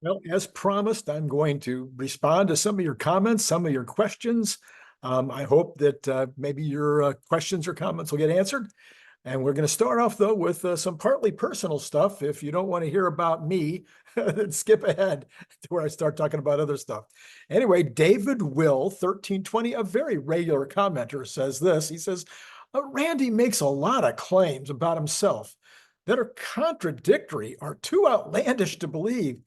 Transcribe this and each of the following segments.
Well, as promised, I'm going to respond to some of your comments, some of your questions. I hope that maybe your questions or comments will get answered. And we're going to start off, though, with some partly personal stuff. If you don't want to hear about me, then skip ahead to where I start talking about other stuff. Anyway, David Will, 1320, a very regular commenter, says this. He says, Randy makes a lot of claims about himself that are contradictory or too outlandish to believe.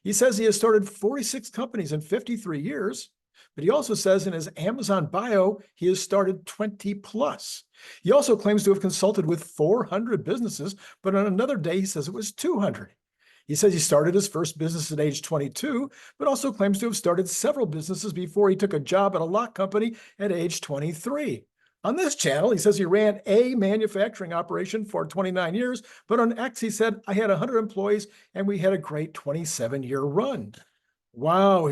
He says he has started 46 companies in 53 years, but he also says in his Amazon bio, he has started 20 plus. He also claims to have consulted with 400 businesses, but on another day, he says it was 200. He says he started his first business at age 22, but also claims to have started several businesses before he took a job at a lock company at age 23. On this channel, he says he ran a manufacturing operation for 29 years, but on X, he said, I had 100 employees and we had a great 27-year run. Wow,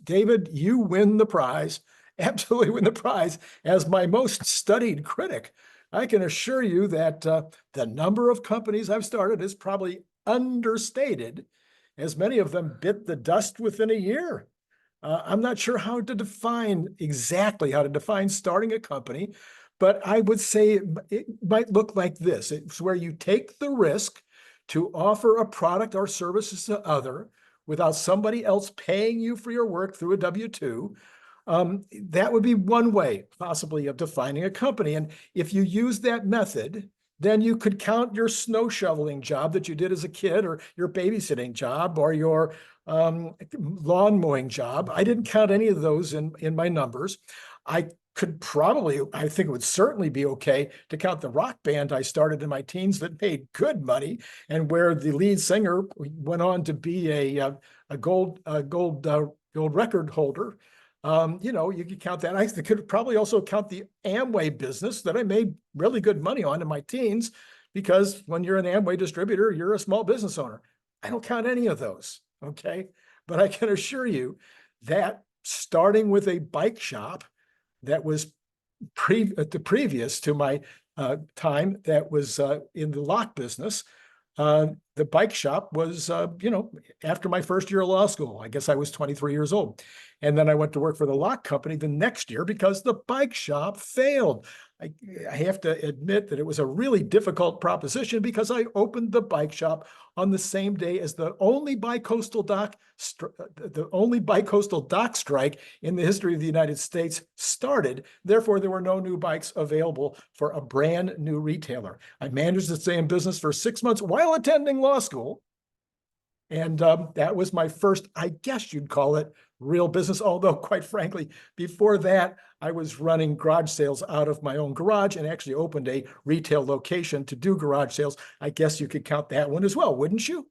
David, you win the prize, absolutely win the prize as my most studied critic. I can assure you that the number of companies I've started is probably understated, as many of them bit the dust within a year. I'm not sure exactly how to define starting a company, but I would say it might look like this. It's where you take the risk to offer a product or services to other without somebody else paying you for your work through a W-2. That would be one way possibly of defining a company. And if you use that method, then you could count your snow shoveling job that you did as a kid, or your babysitting job, or your lawn mowing job. I didn't count any of those in my numbers. I think it would certainly be okay to count the rock band I started in my teens that paid good money, and where the lead singer went on to be a gold record holder. You could count that. I could probably also count the Amway business that I made really good money on in my teens, because when you're an Amway distributor, you're a small business owner. I don't count any of those, okay? But I can assure you that starting with a bike shop that was previous to my time that was in the lock business, the bike shop was, after my first year of law school. I guess I was 23 years old. And then I went to work for the lock company the next year because the bike shop failed. I have to admit that it was a really difficult proposition, because I opened the bike shop on the same day as the only bi-coastal dock strike in the history of the United States started. Therefore, there were no new bikes available for a brand new retailer. I managed to stay in business for 6 months while attending law school. And that was my first, I guess you'd call it, real business. Although, quite frankly, before that, I was running garage sales out of my own garage and actually opened a retail location to do garage sales. I guess you could count that one as well, wouldn't you?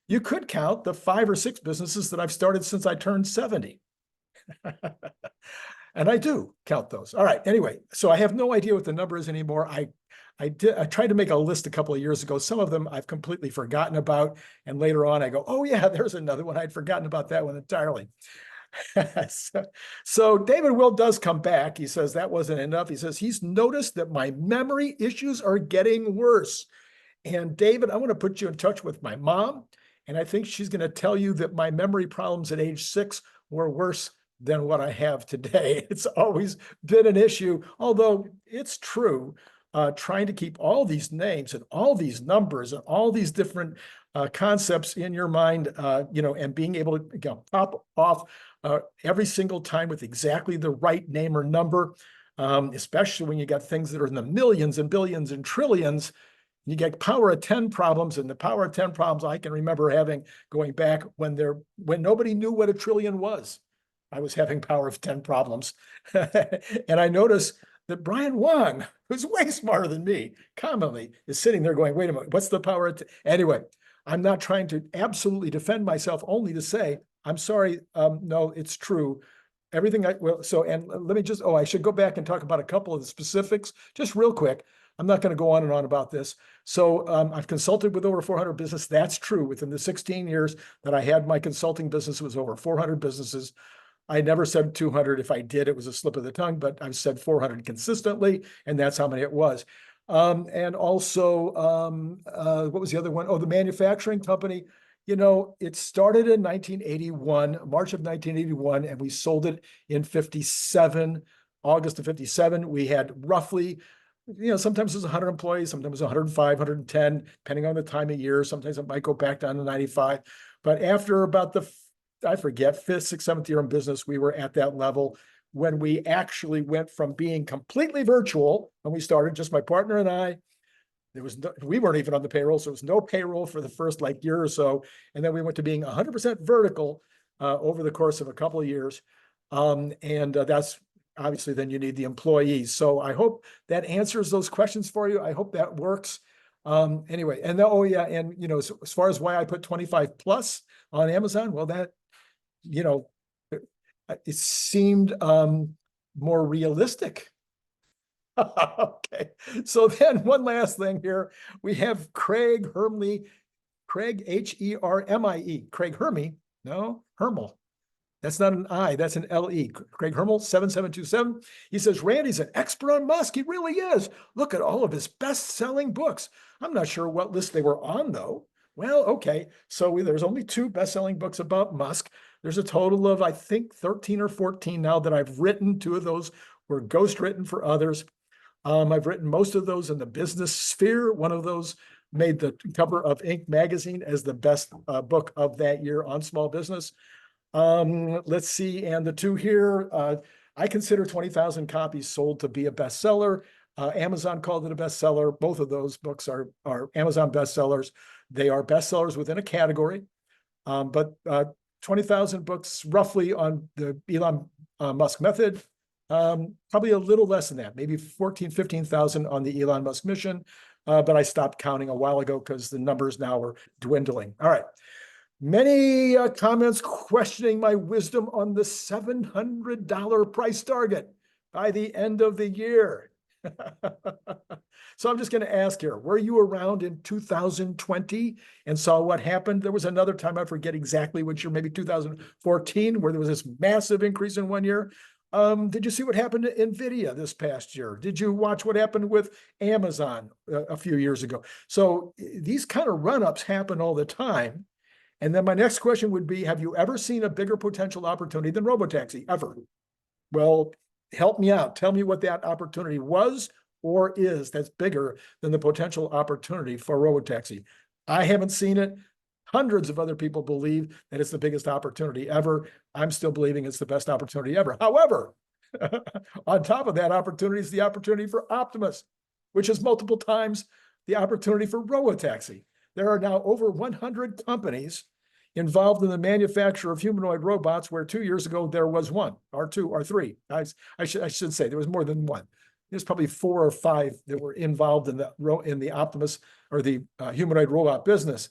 You could count the 5 or 6 businesses that I've started since I turned 70. And I do count those. All right. Anyway, so I have no idea what the number is anymore. I tried to make a list a couple of years ago. Some of them I've completely forgotten about. And later on, I go, oh, yeah, there's another one. I'd forgotten about that one entirely. So David Will does come back. He says that wasn't enough. He says he's noticed that my memory issues are getting worse. And David, I want to put you in touch with my mom. And I think she's going to tell you that my memory problems at age 6 were worse than what I have today. It's always been an issue, although it's true. Trying to keep all these names and all these numbers and all these different concepts in your mind, and being able to pop off every single time with exactly the right name or number, especially when you got things that are in the millions and billions and trillions. You get power of 10 problems, and the power of 10 problems I can remember having going back when nobody knew what a trillion was. I was having power of 10 problems. And I noticed that Brian Wong, who's way smarter than me, commonly is sitting there going, wait a minute, what's the power of 10? Anyway, I'm not trying to absolutely defend myself, only to say, I'm sorry, no, it's true. Everything and let me just, I should go back and talk about a couple of the specifics, just real quick. I'm not going to go on and on about this. So I've consulted with over 400 businesses. That's true. Within the 16 years that I had my consulting business, it was over 400 businesses. I never said 200. If I did, it was a slip of the tongue, but I've said 400 consistently, and that's how many it was. And also, what was the other one? Oh, the manufacturing company. It started in 1981, March of 1981, and we sold it in 57, August of 57. We had roughly, sometimes it was 100 employees, sometimes it was 105, 110, depending on the time of year. Sometimes it might go back down to 95. But after about I forget, fifth, sixth, seventh year in business, we were at that level when we actually went from being completely virtual when we started, just my partner and I. We weren't even on the payroll, so there was no payroll for the first year or so. And then we went to being 100% vertical over the course of a couple of years. That's obviously then you need the employees. So I hope that answers those questions for you. I hope that works. Anyway, and as far as why I put 25 plus on Amazon, well, that, it seemed more realistic. Okay, so then one last thing here. We have Craig Hermle, Craig H-E-R-M-I-E, Craig Hermle, no, Hermel. That's not an I, that's an L-E. Craig Hermel, 7727. He says, Randy's an expert on Musk. He really is. Look at all of his best-selling books. I'm not sure what list they were on, though. Well, okay, so there's only 2 best-selling books about Musk. There's a total of, I think, 13 or 14 now that I've written. 2 of those were ghost-written for others. I've written most of those in the business sphere. One of those made the cover of Inc. magazine as the best book of that year on small business. Let's see, and the 2 here, I consider 20,000 copies sold to be a bestseller. Amazon called it a bestseller. Both of those books are Amazon bestsellers. They are bestsellers within a category, but 20,000 books roughly on the Elon Musk method. Probably a little less than that, maybe 14, 15,000 on the Elon Musk mission. But I stopped counting a while ago because the numbers now are dwindling. All right. Many comments questioning my wisdom on the $700 price target by the end of the year. So I'm just going to ask here, were you around in 2020 and saw what happened? There was another time, I forget exactly which year, maybe 2014, where there was this massive increase in one year. Did you see what happened to NVIDIA this past year? Did you watch what happened with Amazon a few years ago? So these kind of run-ups happen all the time. And then my next question would be, have you ever seen a bigger potential opportunity than robotaxi, ever? Well, help me out. Tell me what that opportunity was or is that's bigger than the potential opportunity for robotaxi. I haven't seen it. Hundreds of other people believe that it's the biggest opportunity ever. I'm still believing it's the best opportunity ever. However, on top of that opportunity is the opportunity for Optimus, which is multiple times the opportunity for robotaxi. There are now over 100 companies involved in the manufacture of humanoid robots, where 2 years ago there was 1 or 2 or 3. I should say there was more than 1. There's probably 4 or 5 that were involved in the Optimus or the humanoid robot business.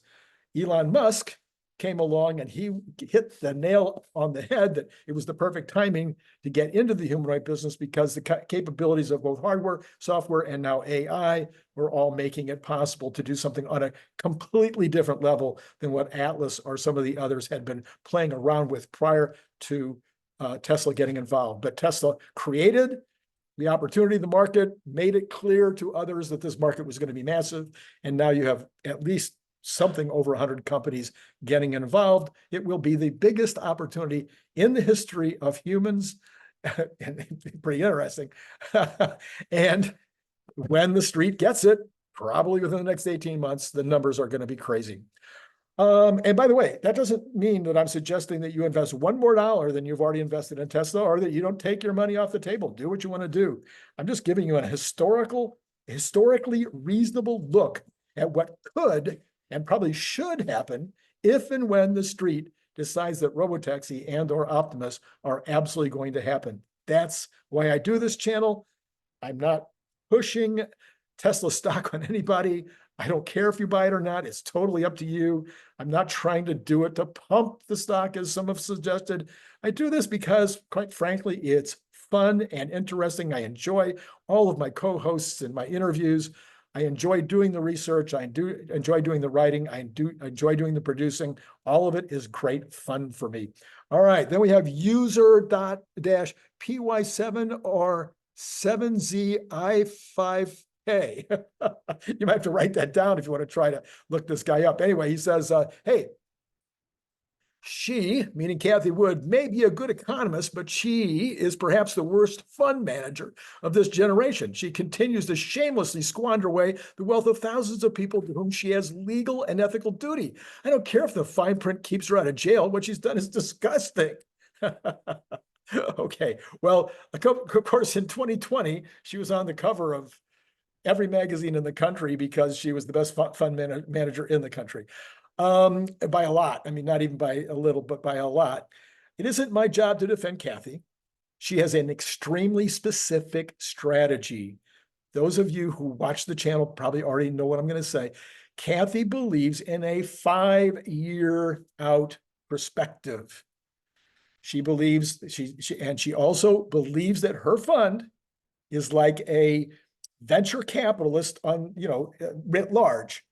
Elon Musk came along and he hit the nail on the head that it was the perfect timing to get into the humanoid business because the capabilities of both hardware, software, and now AI were all making it possible to do something on a completely different level than what Atlas or some of the others had been playing around with prior to Tesla getting involved. But Tesla created the opportunity, the market, made it clear to others that this market was going to be massive. And now you have at least something over 100 companies getting involved. It will be the biggest opportunity in the history of humans. Pretty interesting. And when the street gets it, probably within the next 18 months, the numbers are going to be crazy. And by the way, that doesn't mean that I'm suggesting that you invest $1 more than you've already invested in Tesla, or that you don't take your money off the table. Do what you want to do. I'm just giving you a historically reasonable look at what could and probably should happen if and when the street decides that robotaxi and or Optimus are absolutely going to happen. That's why I do this channel. I'm not pushing Tesla stock on anybody. I don't care if you buy it or not. It's totally up to you. I'm not trying to do it to pump the stock, as some have suggested. I do this because, quite frankly, it's fun and interesting. I enjoy all of my co-hosts and my interviews. I enjoy doing the research. I do enjoy doing the writing. I enjoy doing the producing. All of it is great fun for me. All right, then we have user.-py7 or 7ZI5K. You might have to write that down if you want to try to look this guy up. Anyway, he says, hey, She, meaning Cathie Wood, may be a good economist, but she is perhaps the worst fund manager of this generation. She continues to shamelessly squander away the wealth of thousands of people to whom she has legal and ethical duty. I don't care if the fine print keeps her out of jail. What she's done is disgusting. Okay, well, of course, in 2020, she was on the cover of every magazine in the country because she was the best fund manager in the country. By a lot. I mean, not even by a little, but by a lot. It isn't my job to defend Cathie. She has an extremely specific strategy. Those of you who watch the channel probably already know what I'm going to say. Cathie believes in a 5-year out perspective. She believes she also believes that her fund is like a venture capitalist on, writ large.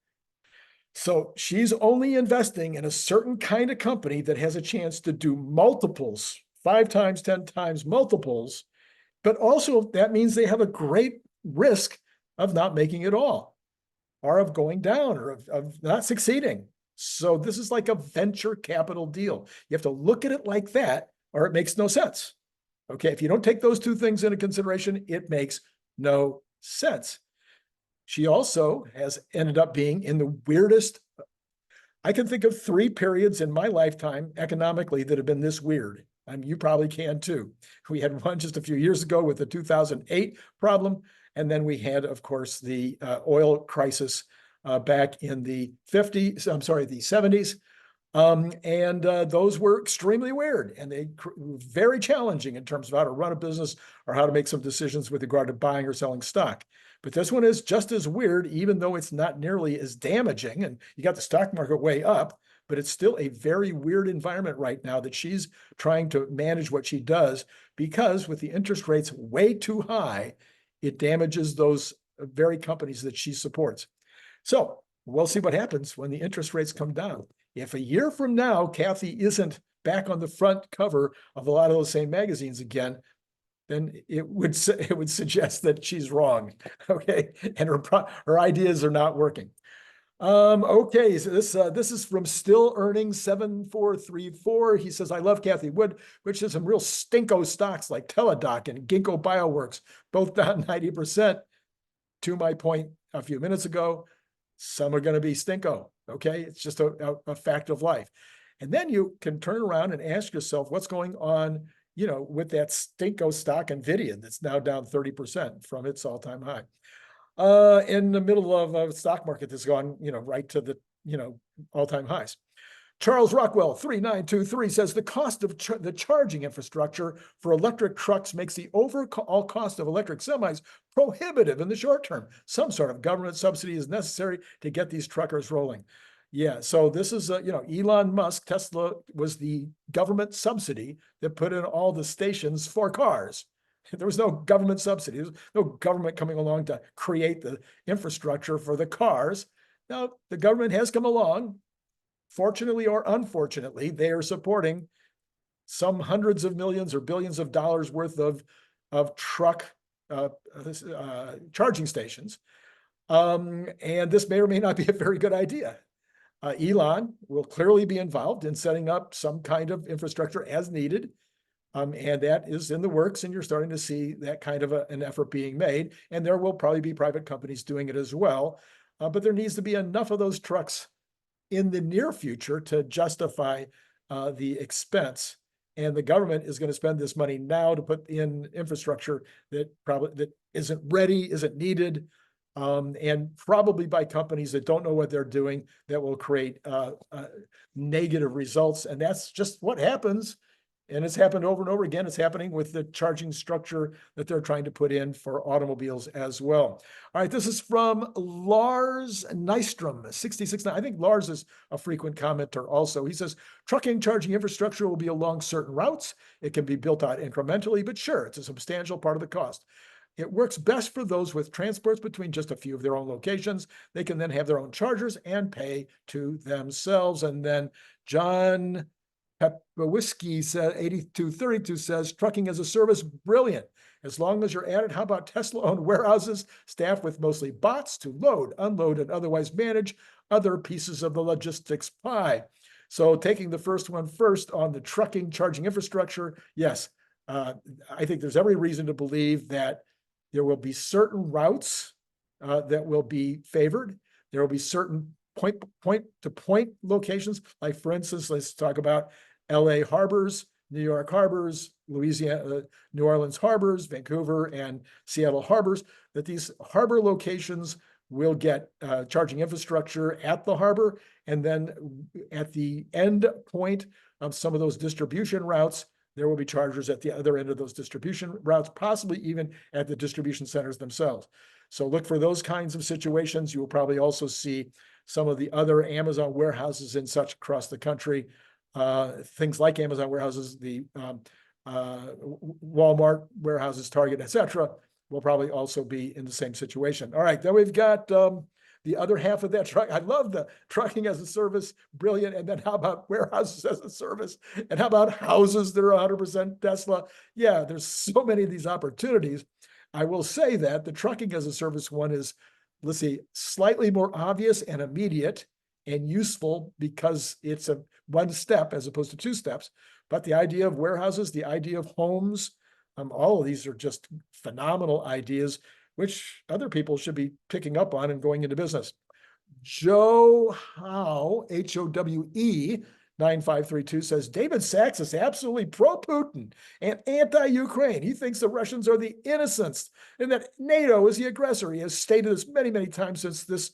So she's only investing in a certain kind of company that has a chance to do multiples, 5 times, 10 times multiples, but also that means they have a great risk of not making it all, or of going down, or of not succeeding. So this is like a venture capital deal. You have to look at it like that, or it makes no sense. Okay, if you don't take those two things into consideration, it makes no sense. She also has ended up being in the weirdest. I can think of 3 periods in my lifetime economically that have been this weird. I mean, you probably can too. We had one just a few years ago with the 2008 problem. And then we had, of course, the oil crisis back in the 70s. Those were extremely weird, and they were very challenging in terms of how to run a business or how to make some decisions with regard to buying or selling stock. But this one is just as weird, even though it's not nearly as damaging. And you got the stock market way up, but it's still a very weird environment right now that she's trying to manage what she does, because with the interest rates way too high, it damages those very companies that she supports. So we'll see what happens when the interest rates come down. If a year from now, Cathie isn't back on the front cover of a lot of those same magazines again, then it would suggest that she's wrong, okay, and her ideas are not working. Okay, so this is from Still Earning 7434. He says, I love Cathie Wood, which is some real stinko stocks like Teladoc and Ginkgo Bioworks, both down 90%. To my point a few minutes ago, some are going to be stinko, okay? It's just a fact of life. And then you can turn around and ask yourself what's going on, with that stinko stock NVIDIA that's now down 30% from its all-time high. In the middle of a stock market that's gone, right to the, all-time highs. Charles Rockwell, 3923, says the cost of the charging infrastructure for electric trucks makes the overall cost of electric semis prohibitive in the short term. Some sort of government subsidy is necessary to get these truckers rolling. Yeah, so this is, Elon Musk, Tesla was the government subsidy that put in all the stations for cars. There was no government subsidy. There was no government coming along to create the infrastructure for the cars. Now, the government has come along. Fortunately or unfortunately, they are supporting some hundreds of millions or billions of dollars worth of truck charging stations. And this may or may not be a very good idea. Elon will clearly be involved in setting up some kind of infrastructure as needed. And that is in the works, and you're starting to see that kind of an effort being made. And there will probably be private companies doing it as well. But there needs to be enough of those trucks in the near future to justify the expense. And the government is going to spend this money now to put in infrastructure that isn't ready, isn't needed, and probably by companies that don't know what they're doing, that will create negative results. And that's just what happens. And it's happened over and over again. It's happening with the charging structure that they're trying to put in for automobiles as well. All right, this is from Lars Nystrom, 66. I think Lars is a frequent commenter also. He says, trucking charging infrastructure will be along certain routes. It can be built out incrementally, but sure, it's a substantial part of the cost. It works best for those with transports between just a few of their own locations. They can then have their own chargers and pay to themselves. And then John Whiskey said 8232 says trucking as a service, brilliant. As long as you're at it, how about Tesla-owned warehouses staffed with mostly bots to load, unload, and otherwise manage other pieces of the logistics pie? So taking the first one first on the trucking charging infrastructure, yes, I think there's every reason to believe that there will be certain routes that will be favored. There will be certain point-to-point locations, like for instance, let's talk about LA harbors, New York harbors, Louisiana, New Orleans harbors, Vancouver and Seattle harbors, that these harbor locations will get charging infrastructure at the harbor. And then at the end point of some of those distribution routes, there will be chargers at the other end of those distribution routes, possibly even at the distribution centers themselves. So look for those kinds of situations. You will probably also see some of the other Amazon warehouses and such across the country. Things like Amazon warehouses, the Walmart warehouses, Target, etc., will probably also be in the same situation. All right, then we've got the other half of that truck. I love the trucking as a service, brilliant. And then how about warehouses as a service? And how about houses that are 100% Tesla? Yeah, there's so many of these opportunities. I will say that the trucking as a service one is, let's see, slightly more obvious and immediate and useful because it's a one step as opposed to two steps. But the idea of warehouses, the idea of homes, all of these are just phenomenal ideas, which other people should be picking up on and going into business. Joe Howe, H-O-W-E, 9532 says, David Sachs is absolutely pro-Putin and anti-Ukraine. He thinks the Russians are the innocents and that NATO is the aggressor. He has stated this many, many times since this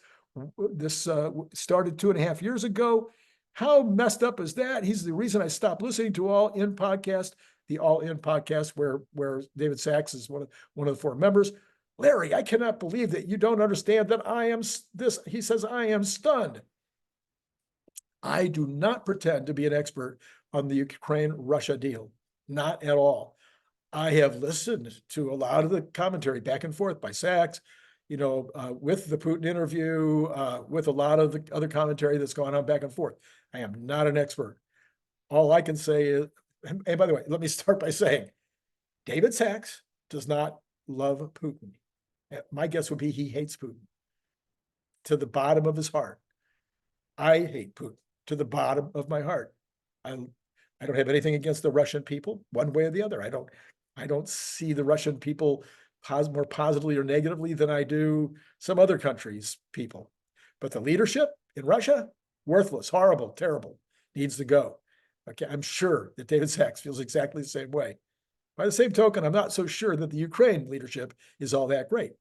started 2.5 years ago. How messed up is that? He's the reason I stopped listening to All In podcast, the All In podcast where David Sachs is one of the 4 members. Larry, I cannot believe that you don't understand that I am this. He says, I am stunned. I do not pretend to be an expert on the Ukraine-Russia deal, not at all. I have listened to a lot of the commentary back and forth by Sachs, with the Putin interview, with a lot of the other commentary that's going on back and forth. I am not an expert. All I can say is, and by the way, let me start by saying, David Sachs does not love Putin. My guess would be he hates Putin to the bottom of his heart. I hate Putin to the bottom of my heart. I don't have anything against the Russian people, one way or the other. I don't see the Russian people more positively or negatively than I do some other countries' people. But the leadership in Russia, worthless, horrible, terrible, needs to go. Okay, I'm sure that David Sachs feels exactly the same way. By the same token, I'm not so sure that the Ukraine leadership is all that great.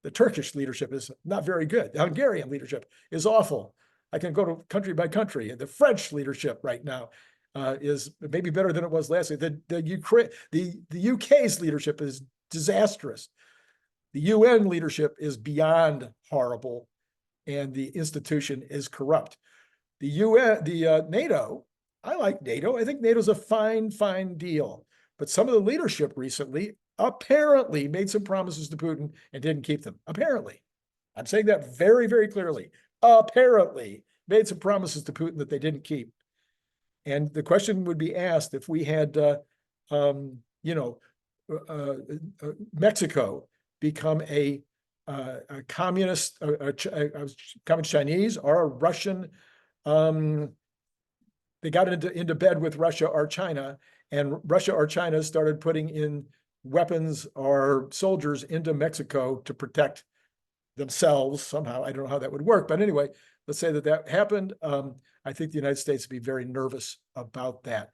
The Turkish leadership is not very good. The Hungarian leadership is awful. I can go to country by country. The French leadership right now is maybe better than it was last week. The UK's leadership is disastrous. The UN leadership is beyond horrible, and the institution is corrupt. The NATO, I like NATO. I think NATO's a fine deal. But some of the leadership recently apparently made some promises to Putin and didn't keep them. Apparently. I'm saying that very, very clearly. Apparently made some promises to Putin that they didn't keep. And the question would be asked if we had, Mexico become a communist, communist Chinese or a Russian, they got into bed with Russia or China, and Russia or China started putting in weapons or soldiers into Mexico to protect themselves somehow. I don't know how that would work, but anyway, let's say that happened. I think the United States would be very nervous about that.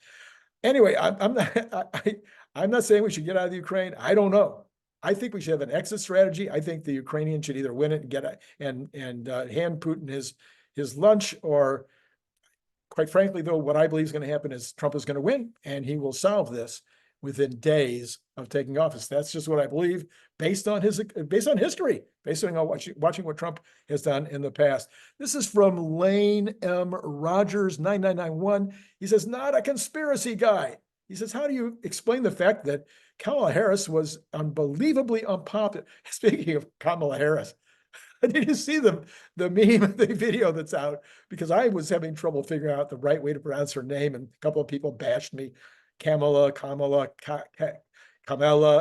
Anyway, I'm not saying we should get out of the Ukraine. I don't know. I think we should have an exit strategy. I think the Ukrainians should either win it and get and hand Putin his lunch, or quite frankly, though, what I believe is going to happen is Trump is going to win, and he will solve this within days of taking office. That's just what I believe, based on history, based on watching what Trump has done in the past. This is from Lane M. Rogers, 9991. He says, not a conspiracy guy. He says, how do you explain the fact that Kamala Harris was unbelievably unpopular? Speaking of Kamala Harris, did you see the meme, the video that's out? Because I was having trouble figuring out the right way to pronounce her name, and a couple of people bashed me. Kamala,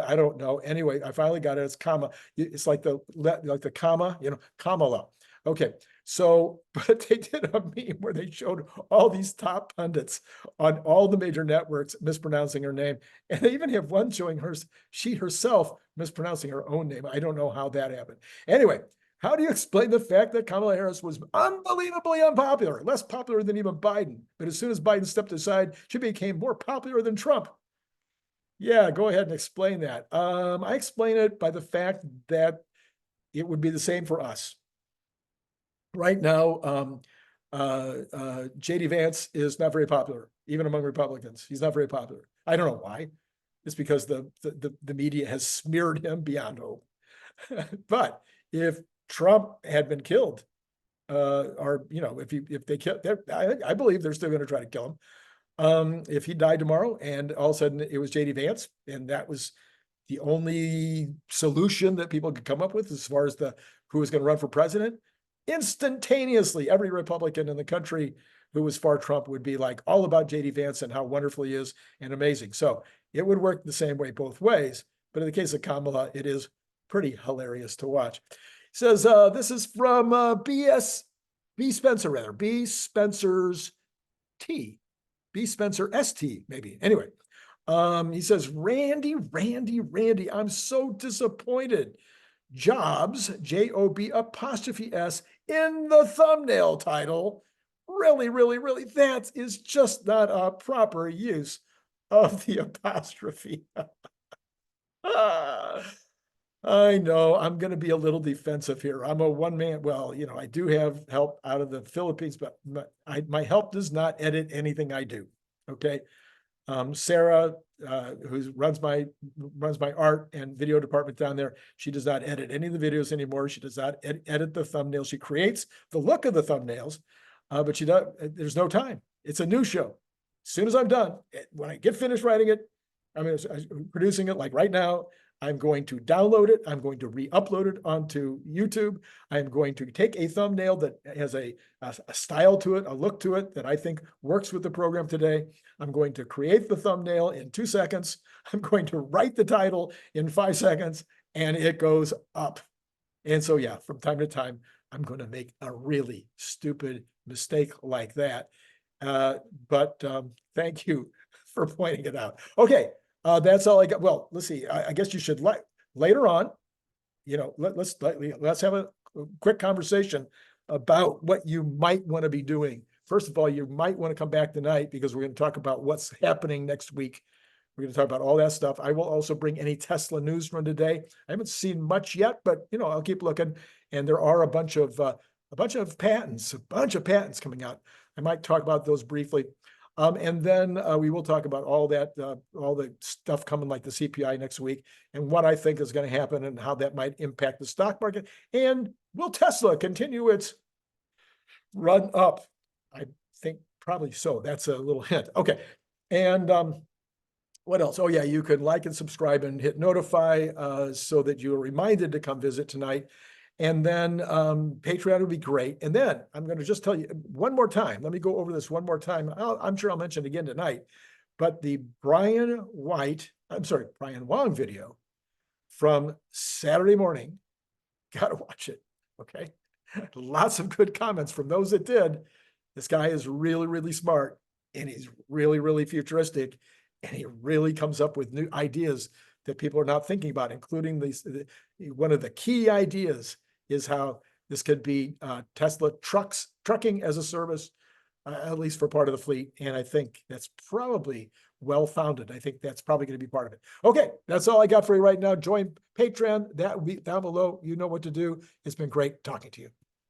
I don't know. Anyway, I finally got it. It's Kama. It's like the comma, Kamala. Okay. So, but they did a meme where they showed all these top pundits on all the major networks mispronouncing her name. And they even have one showing she herself mispronouncing her own name. I don't know how that happened. Anyway, how do you explain the fact that Kamala Harris was unbelievably unpopular, less popular than even Biden? But as soon as Biden stepped aside, she became more popular than Trump. Yeah, go ahead and explain that. I explain it by the fact that it would be the same for us. Right now, J.D. Vance is not very popular, even among Republicans. He's not very popular. I don't know why. It's because the media has smeared him beyond hope. But if Trump had been killed, or if they killed, I believe they're still going to try to kill him. If he died tomorrow and all of a sudden it was J.D. Vance, and that was the only solution that people could come up with as far as who was going to run for president, instantaneously every Republican in the country who was for Trump would be like all about J.D. Vance and how wonderful he is and amazing. So it would work the same way both ways. But in the case of Kamala, it is pretty hilarious to watch. It says, this is from B. Spencer, B. Spencer's T. B. Spencer ST, maybe. Anyway, he says, Randy, I'm so disappointed. Jobs, JOB''S in the thumbnail title. Really, that is just not a proper use of the apostrophe. I know I'm going to be a little defensive here. I'm a one-man. Well, I do have help out of the Philippines, but my help does not edit anything I do. Okay. Sarah, who runs my art and video department down there, she does not edit any of the videos anymore. She does not edit the thumbnails. She creates the look of the thumbnails, but there's no time. It's a new show. As soon as I'm done, when I get finished writing it, I'm producing it like right now. I'm going to download it. I'm going to re-upload it onto YouTube. I'm going to take a thumbnail that has a style to it, a look to it that I think works with the program today. I'm going to create the thumbnail in 2 seconds. I'm going to write the title in 5 seconds, and it goes up. And so, yeah, from time to time, I'm going to make a really stupid mistake like that. But thank you for pointing it out. Okay. That's all I got. Well, let's see. I guess you should later on, let's have a quick conversation about what you might want to be doing. First of all, you might want to come back tonight because we're going to talk about what's happening next week. We're going to talk about all that stuff. I will also bring any Tesla news from today. I haven't seen much yet, but I'll keep looking. And there are a bunch of patents coming out. I might talk about those briefly. And then we will talk about all the stuff coming like the CPI next week and what I think is going to happen and how that might impact the stock market. And will Tesla continue its run up? I think probably so. That's a little hint. Okay. And what else? Oh, yeah, you can like and subscribe and hit notify so that you're reminded to come visit tonight. And then Patreon would be great. And then I'm going to just tell you one more time. Let me go over this one more time. I'm sure I'll mention it again tonight. But the Brian Wong video from Saturday morning, got to watch it. Okay. Lots of good comments from those that did. This guy is really smart, and he's really futuristic, and he really comes up with new ideas that people are not thinking about, including one of the key ideas is how this could be Tesla trucking as a service, at least for part of the fleet. And I think that's probably well-founded. I think that's probably going to be part of it. Okay, that's all I got for you right now. Join Patreon. That will be down below. You know what to do. It's been great talking to you.